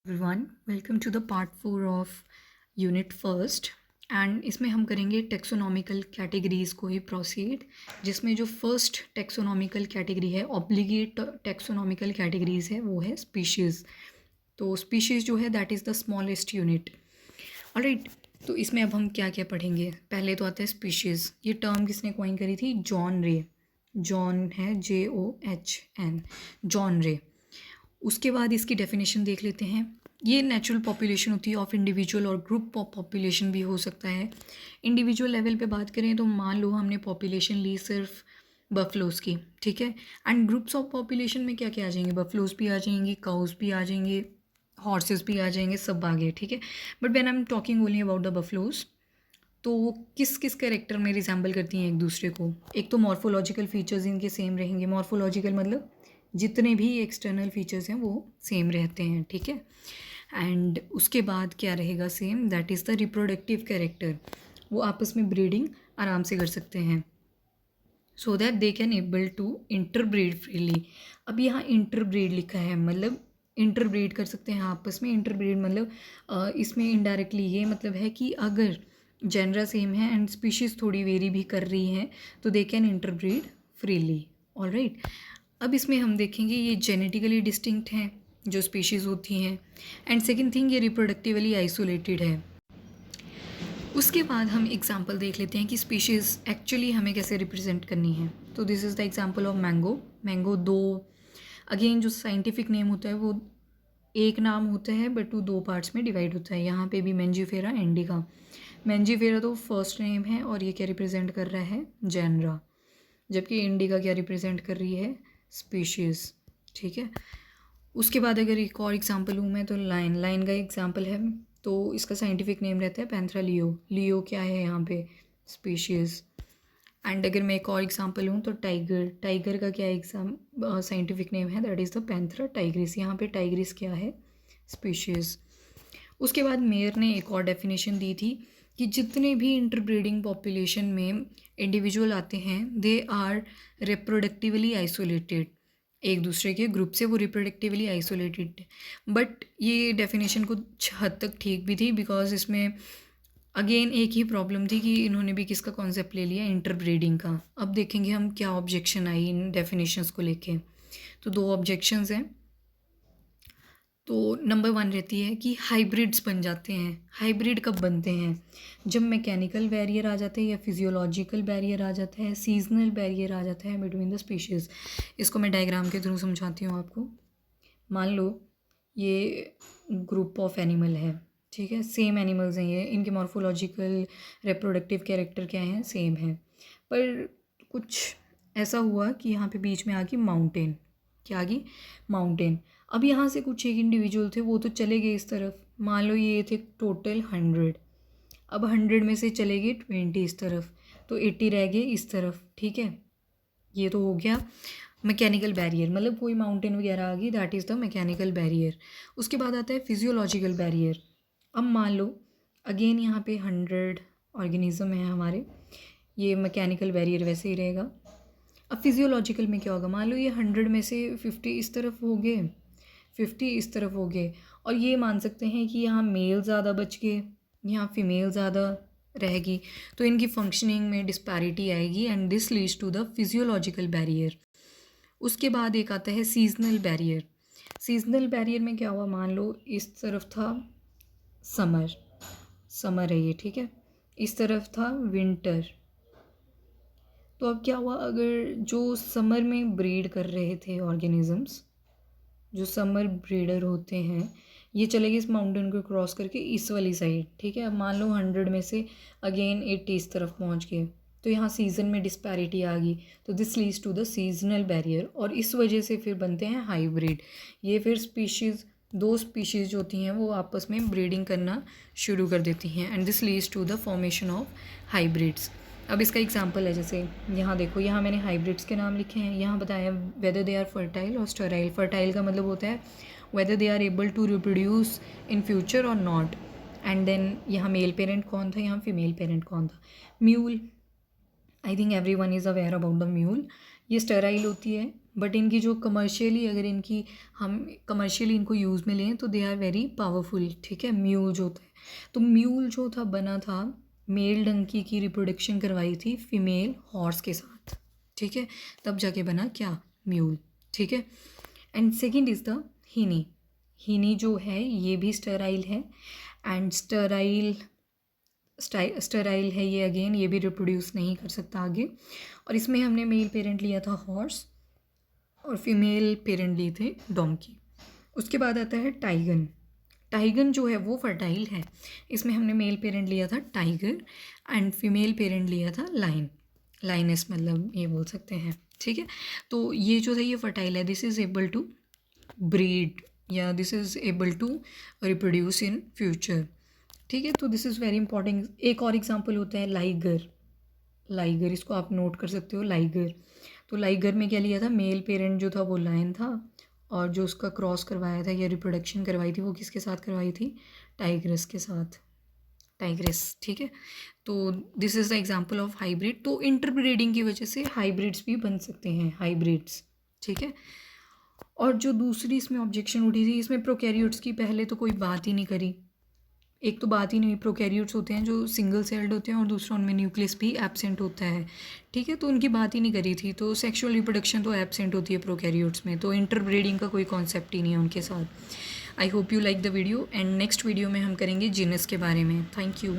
Everyone, welcome to the part 4 of unit first. And इसमें हम करेंगे टेक्सोनॉमिकल कैटेगरीज़ को ही प्रोसीड, जिसमें जो फर्स्ट टेक्सोनॉमिकल कैटेगरी है, ऑब्लिगेट टेक्सोनॉमिकल कैटेगरीज़ है, वो है स्पीशीज़। तो स्पीशीज़ जो है that is the smallest unit. Alright, तो इसमें अब हम क्या क्या पढ़ेंगे। पहले तो आता है स्पीशीज़। ये टर्म किसने कॉइन करी थी? जॉन रे। जॉन है JOHN, जॉन रे। उसके बाद इसकी डेफिनेशन देख लेते हैं। ये नेचुरल पॉपुलेशन होती है ऑफ इंडिविजुअल और ग्रुप ऑफ पॉपुलेशन भी हो सकता है। इंडिविजुअल लेवल पे बात करें तो मान लो हमने पॉपुलेशन ली सिर्फ बफलोज़ की, ठीक है। एंड ग्रुप्स ऑफ पॉपुलेशन में क्या क्या आ जाएंगे? बफलोज़ भी आ जाएंगे, काउस भी आ जाएंगे, हॉर्सेस भी आ जाएंगे, सब आ गए, ठीक है। But when I am talking only about the buffaloes, तो वो किस किस कैरेक्टर में रिजेंबल करती हैं एक दूसरे को? एक तो मॉर्फोलॉजिकल फीचर्स इनके सेम रहेंगे। मॉर्फोलॉजिकल मतलब जितने भी एक्सटर्नल फीचर्स हैं वो सेम रहते हैं, ठीक है। एंड उसके बाद क्या रहेगा same? That is the reproductive character. वो आपस में ब्रीडिंग आराम से कर सकते हैं, so that they can able to interbreed freely. अब यहाँ इंटरब्रीड लिखा है, मतलब इंटरब्रीड कर सकते हैं आपस में। इंटरब्रीड मतलब इसमें इनडायरेक्टली ये मतलब है कि अगर जेनरा सेम है एंड स्पीशीज़ थोड़ी वेरी भी कर रही हैं तो they can interbreed freely. Alright, अब इसमें हम देखेंगे ये जेनेटिकली डिस्टिंक्ट हैं जो स्पीशीज़ होती हैं। एंड सेकेंड थिंग, ये रिप्रोडक्टिवली आइसोलेटेड है। उसके बाद हम एग्जांपल देख लेते हैं कि स्पीशीज़ एक्चुअली हमें कैसे रिप्रेजेंट करनी है। तो this is the example of mango. Mango दो, अगेन जो साइंटिफिक नेम होता है वो एक नाम होता है बट वो दो पार्ट्स में डिवाइड होता है। यहाँ पे भी मैंजीफेरा इंडिका। मैंजीफेरा तो फर्स्ट नेम है और ये क्या रिप्रेजेंट कर रहा है? जेनरा। जबकि इंडिका क्या रिप्रेजेंट कर रही है? स्पीशीज़, ठीक है। उसके बाद अगर एक और एग्जांपल लूँ मैं तो लाइन। लाइन का एग्जांपल है, तो इसका साइंटिफिक नेम रहता है पैंथरा लियो। लियो क्या है यहाँ पे? स्पीशीज़। एंड अगर मैं एक और एग्जांपल लूँ तो टाइगर। टाइगर का क्या साइंटिफिक नेम है? That is the Panthera Tigris. यहाँ पे टाइग्रिस क्या है? स्पीशीज़। उसके बाद मेयर ने एक और डेफिनेशन दी थी कि जितने भी इंटरब्रीडिंग पॉपुलेशन में इंडिविजुअल आते हैं दे आर रिप्रोडक्टिवली आइसोलेटेड। एक दूसरे के ग्रुप से वो रिप्रोडक्टिवली आइसोलेटेड। बट ये डेफिनेशन कुछ हद तक ठीक भी थी, बिकॉज इसमें अगेन एक ही प्रॉब्लम थी कि इन्होंने भी किसका कॉन्सेप्ट ले लिया? इंटरब्रीडिंग का। अब देखेंगे हम क्या ऑब्जेक्शन आई इन डेफिनेशंस को लेके। तो दो ऑब्जेक्शंस हैं। तो नंबर 1 रहती है कि हाइब्रिड्स बन जाते हैं। हाइब्रिड कब बनते हैं? जब मैकेनिकल बैरियर आ जाते हैं या फिजियोलॉजिकल बैरियर आ जाता है, सीजनल बैरियर आ जाता है बिटवीन द स्पीशीज़। इसको मैं डायग्राम के थ्रू समझाती हूँ आपको। मान लो ये ग्रुप ऑफ एनिमल है, ठीक है। सेम एनिमल्स हैं ये, इनके मॉर्फोलॉजिकल रिप्रोडक्टिव कैरेक्टर क्या हैं? सेम है। पर कुछ ऐसा हुआ कि यहाँ पे बीच में आ गई माउंटेन। क्या आ गई? माउंटेन। अब यहाँ से कुछ एक इंडिविजुअल थे, वो तो चले गए इस तरफ। मान लो ये थे टोटल 100। अब 100 में से चले गए 20 इस तरफ, तो 80 रह गए इस तरफ, ठीक है। ये तो हो गया मैकेनिकल बैरियर, मतलब कोई माउंटेन वगैरह आ गई, that is the mechanical barrier. उसके बाद आता है फिजियोलॉजिकल बैरियर। अब मान लो अगेन यहाँ पे 100 ऑर्गेनिज्म है हमारे, ये मैकेनिकल बैरियर वैसे ही रहेगा। अब फिजियोलॉजिकल में क्या होगा? मान लो ये 100 में से 50 इस तरफ हो गए, 50 इस तरफ हो गए, और ये मान सकते हैं कि यहाँ मेल ज़्यादा बच गए, यहाँ फीमेल ज़्यादा रहेगी, तो इनकी फंक्शनिंग में डिस्पैरिटी आएगी and this leads to the physiological barrier. उसके बाद एक आता है सीजनल बैरियर। सीजनल बैरियर में क्या हुआ? मान लो इस तरफ था समर, समर है ये, ठीक है। इस तरफ था विंटर। तो अब क्या हुआ? अगर जो समर में ब्रीड कर रहे थे ऑर्गेनिजम्स, जो समर ब्रीडर होते हैं, ये चले गए इस माउंटेन को क्रॉस करके इस वाली साइड, ठीक है। अब मान लो 100 में से अगेन 80 इस तरफ पहुंच गए, तो यहाँ सीज़न में डिस्पैरिटी आ गई, तो this leads to the seasonal barrier, और इस वजह से फिर बनते हैं हाइब्रिड। ये फिर स्पीशीज़, दो स्पीशीज़ जो होती हैं वो आपस में ब्रीडिंग करना शुरू कर देती हैं and this leads to the formation of hybrids. अब इसका एग्जांपल है, जैसे यहाँ देखो, यहाँ मैंने हाइब्रिड्स के नाम लिखे हैं। यहाँ बताया वेदर दे आर फर्टाइल और स्टेराइल। फर्टाइल का मतलब होता है whether they are able to reproduce in future और नॉट। एंड देन यहाँ मेल पेरेंट कौन था, यहाँ फीमेल पेरेंट कौन था? Mule. I think every one is aware about the mule. ये स्टेराइल होती है, बट इनकी जो कमर्शियली, अगर इनकी हम कमर्शियली इनको यूज़ में लें तो दे आर वेरी पावरफुल, ठीक है। म्यूल जो होता है, तो म्यूल जो था बना था, मेल डंकी की रिप्रोडक्शन करवाई थी फीमेल हॉर्स के साथ, ठीक है, तब जाके बना क्या, म्यूल, ठीक है। एंड सेकेंड इज़ द हिनी। हिनी जो है ये भी स्टेराइल है, एंड स्टेराइल है ये, अगेन ये भी रिप्रोड्यूस नहीं कर सकता आगे। और इसमें हमने मेल पेरेंट लिया था हॉर्स और फीमेल पेरेंट लिए थे डोंकी। उसके बाद आता है टाइगन। टाइगन जो है वो फर्टाइल है, इसमें हमने मेल पेरेंट लिया था टाइगर एंड फीमेल पेरेंट लिया था लाइन, लाइनस मतलब ये बोल सकते हैं, ठीक है। तो ये जो है ये फर्टाइल है, this is able to breed या this is able to reproduce in future, ठीक है। तो दिस इज़ वेरी इंपॉर्टेंट। एक और एग्जांपल होता है लाइगर। लाइगर, इसको आप नोट कर सकते हो, लाइगर। तो लाइगर में क्या लिया था, मेल पेरेंट जो था वो लायन था, और जो उसका क्रॉस करवाया था या रिप्रोडक्शन करवाई थी वो किसके साथ करवाई थी, टाइग्रेस के साथ, टाइग्रेस, ठीक है। तो this is the example of hybrid. तो इंटरब्रीडिंग की वजह से हाइब्रिड्स भी बन सकते हैं, हाइब्रिड्स, ठीक है। और जो दूसरी इसमें ऑब्जेक्शन उठी थी, इसमें प्रोकैरियोट्स की पहले तो कोई बात ही नहीं करी, एक तो बात ही नहीं हुई। प्रोकैरियोट्स होते हैं जो सिंगल सेल्ड होते हैं और दूसरा उनमें न्यूक्लियस भी एब्सेंट होता है, ठीक है, तो उनकी बात ही नहीं करी थी। तो सेक्सुअल रिप्रोडक्शन तो एब्सेंट होती है प्रोकैरियोट्स में, तो इंटरब्रीडिंग का कोई कॉन्सेप्ट ही नहीं है उनके साथ। I hope you like the video, and next video में हम करेंगे जीनस के बारे में। Thank you.